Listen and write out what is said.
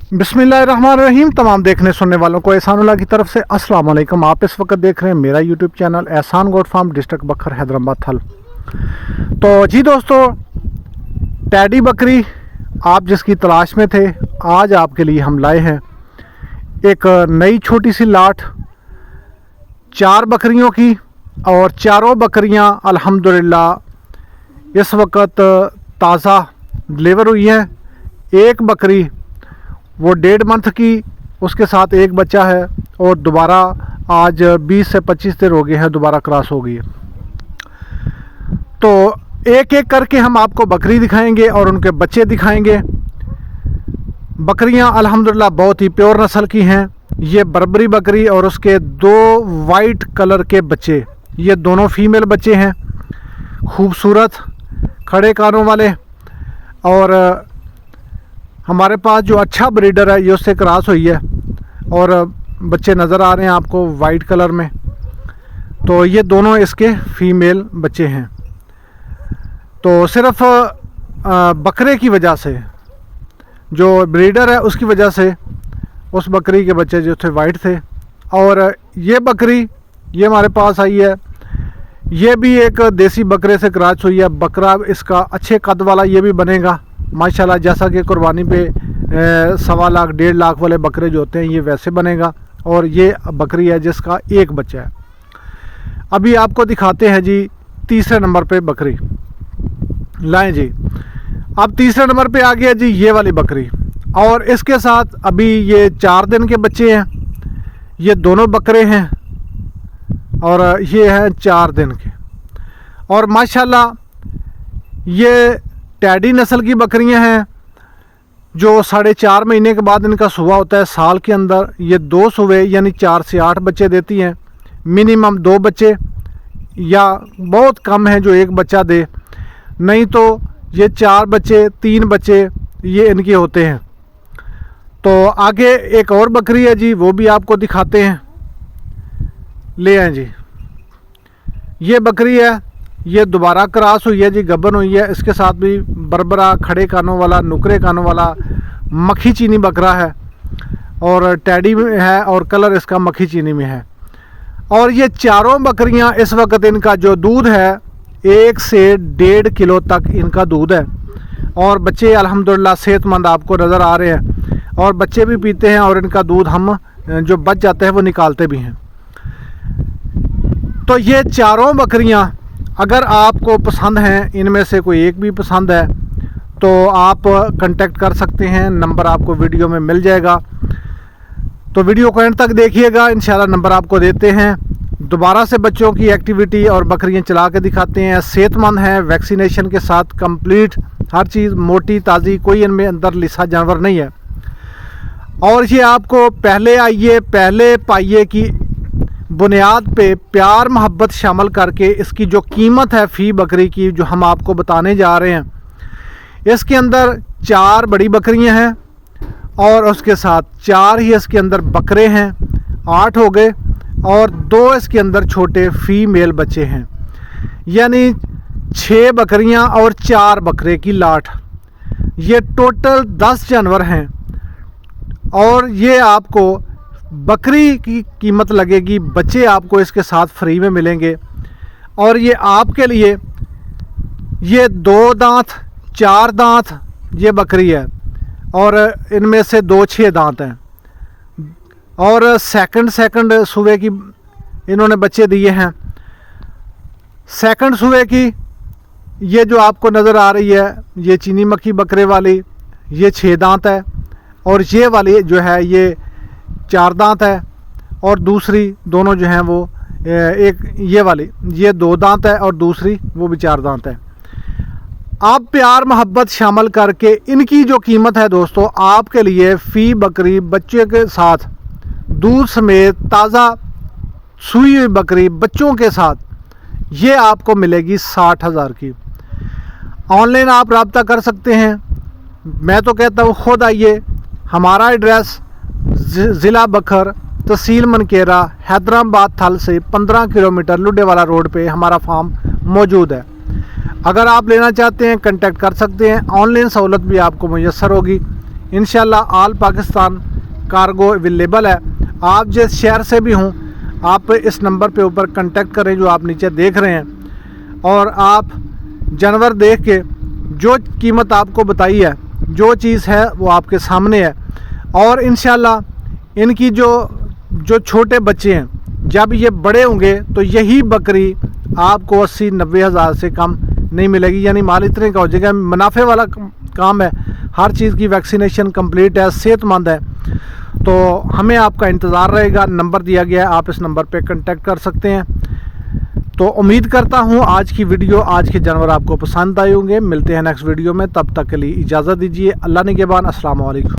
बिस्मिल्लाहिर्रहमानिर्रहीम। तमाम देखने सुनने वालों को एहसानुल्लाह की तरफ से अस्सलाम वालेकुम। आप इस वक्त देख रहे हैं मेरा यूट्यूब चैनल एहसान गोट फार्म, डिस्ट्रिक्ट बखर, हैदराबाद थल। तो जी दोस्तों, टैडी बकरी आप जिसकी तलाश में थे, आज आपके लिए हम लाए हैं एक नई छोटी सी लाट 4 बकरियों की। और चारों बकरियां अल्हम्दुलिल्लाह इस वक्त ताज़ा डिलीवर हुई हैं। एक बकरी वो 1.5 मंथ की, उसके साथ एक बच्चा है और दोबारा आज 20 से 25 दिन हो गए हैं, दोबारा क्रॉस हो गई है। तो एक एक करके हम आपको बकरी दिखाएंगे और उनके बच्चे दिखाएंगे। बकरियां अल्हम्दुलिल्लाह बहुत ही प्योर नस्ल की हैं। ये बर्बरी बकरी और उसके 2 वाइट कलर के बच्चे, ये दोनों फीमेल बच्चे हैं, खूबसूरत खड़े कानों वाले। और हमारे पास जो अच्छा ब्रीडर है ये उससे क्रॉस हुई है और बच्चे नज़र आ रहे हैं आपको वाइट कलर में। तो ये दोनों इसके फीमेल बच्चे हैं। तो सिर्फ बकरे की वजह से, जो ब्रीडर है उसकी वजह से उस बकरी के बच्चे जो थे वाइट थे। और ये बकरी ये हमारे पास आई है, ये भी एक देसी बकरे से क्रॉस हुई है। बकरा इसका अच्छे कद वाला ये भी बनेगा माशाल्लाह, जैसा कि कुर्बानी पे 1.25 लाख 1.5 लाख वाले बकरे जो होते हैं ये वैसे बनेगा। और ये बकरी है जिसका एक बच्चा है। अभी आपको दिखाते हैं जी तीसरे नंबर पे बकरी। लाएं जी, अब तीसरे नंबर पे आ गया जी ये वाली बकरी। और इसके साथ अभी ये 4 दिन के बच्चे हैं। ये दोनों बकरे हैं और ये हैं 4 दिन के। और माशाल्लाह ये टैडी नस्ल की बकरियां हैं जो 4.5 महीने के बाद इनका सुबह होता है। साल के अंदर ये 2 सुबह यानी 4 से 8 बच्चे देती हैं। मिनिमम 2 बच्चे या बहुत कम है जो एक बच्चा दे, नहीं तो ये 4 बच्चे 3 बच्चे ये इनके होते हैं। तो आगे एक और बकरी है जी, वो भी आपको दिखाते हैं। ले आए जी, ये बकरी है, ये दोबारा क्रॉस हुई है जी, गब्बन हुई है। इसके साथ भी बरबरा खड़े कानों वाला, नुकरे कानों वाला मक्खी चीनी बकरा है और टैडी में है और कलर इसका मक्खी चीनी में है। और ये चारों बकरियां इस वक्त इनका जो दूध है 1 से 1.5 किलो तक इनका दूध है। और बच्चे अल्हम्दुलिल्लाह सेहतमंद आपको नज़र आ रहे हैं और बच्चे भी पीते हैं और इनका दूध हम जो बच जाते हैं वो निकालते भी हैं। तो ये चारों बकरियां अगर आपको पसंद हैं, इनमें से कोई एक भी पसंद है तो आप कांटेक्ट कर सकते हैं। नंबर आपको वीडियो में मिल जाएगा, तो वीडियो को एंड तक देखिएगा। इंशाल्लाह नंबर आपको देते हैं। दोबारा से बच्चों की एक्टिविटी और बकरियां चला के दिखाते हैं। सेहतमंद हैं, वैक्सीनेशन के साथ कंप्लीट हर चीज़, मोटी ताज़ी, कोई इनमें अंदर लिसा जानवर नहीं है। और ये आपको पहले आइए पहले पाइए की बुनियाद पे प्यार मोहब्बत शामिल करके इसकी जो कीमत है फ़ी बकरी की, जो हम आपको बताने जा रहे हैं। इसके अंदर 4 बड़ी बकरियां हैं और उसके साथ 4 ही इसके अंदर बकरे हैं, 8 हो गए। और 2 इसके अंदर छोटे फीमेल बच्चे हैं, यानी 6 बकरियां और 4 बकरे की लाट। ये टोटल 10 जानवर हैं। और ये आपको बकरी की कीमत लगेगी, बच्चे आपको इसके साथ फ्री में मिलेंगे। और ये आपके लिए ये 2 दांत 4 दांत ये बकरी है और इनमें से 2 6 दांत हैं। और सेकंड सुबह की इन्होंने बच्चे दिए हैं। सेकंड सुबह की ये जो आपको नज़र आ रही है ये चीनी मक्खी बकरे वाली, ये 6 दांत है। और ये वाली जो है ये 4 दांत है। और दूसरी दोनों जो हैं वो एक ये वाली ये 2 दांत है और दूसरी वो भी 4 दांत है। आप प्यार मोहब्बत शामिल करके इनकी जो कीमत है दोस्तों आपके लिए फ़ी बकरी बच्चे के साथ दूध समेत ताज़ा सूई हुई बकरी बच्चों के साथ ये आपको मिलेगी 60,000 की। ऑनलाइन आप रब्ता कर सकते हैं। मैं तो कहता हूँ खुद आइए। हमारा एड्रेस ज़िला बखर, तहसील मनकेरा, हैदराबाद थल से 15 किलोमीटर लुडेवाला रोड पे हमारा फार्म मौजूद है। अगर आप लेना चाहते हैं कांटेक्ट कर सकते हैं। ऑनलाइन सहूलत भी आपको मुयस्सर होगी। इंशाल्लाह आल पाकिस्तान कार्गो अवेलेबल है। आप जिस शहर से भी हों, आप इस नंबर पे ऊपर कांटेक्ट करें जो आप नीचे देख रहे हैं, और आप जानवर देख के जो कीमत आपको बताई है, जो चीज़ है वो आपके सामने है। और इंशाल्लाह इनकी जो छोटे बच्चे हैं, जब ये बड़े होंगे तो यही बकरी आपको 80-90 हज़ार से कम नहीं मिलेगी, यानी माल इतने का हो जाएगा। मुनाफे वाला काम है, हर चीज़ की वैक्सीनेशन कंप्लीट है, सेहतमंद है। तो हमें आपका इंतज़ार रहेगा। नंबर दिया गया है, आप इस नंबर पे कांटेक्ट कर सकते हैं। तो उम्मीद करता हूँ आज की वीडियो, आज के जानवर आपको पसंद आए होंगे। मिलते हैं नेक्स्ट वीडियो में, तब तक के लिए इजाज़त दीजिए। अल्लाह निगहबान। अस्सलाम वालेकुम।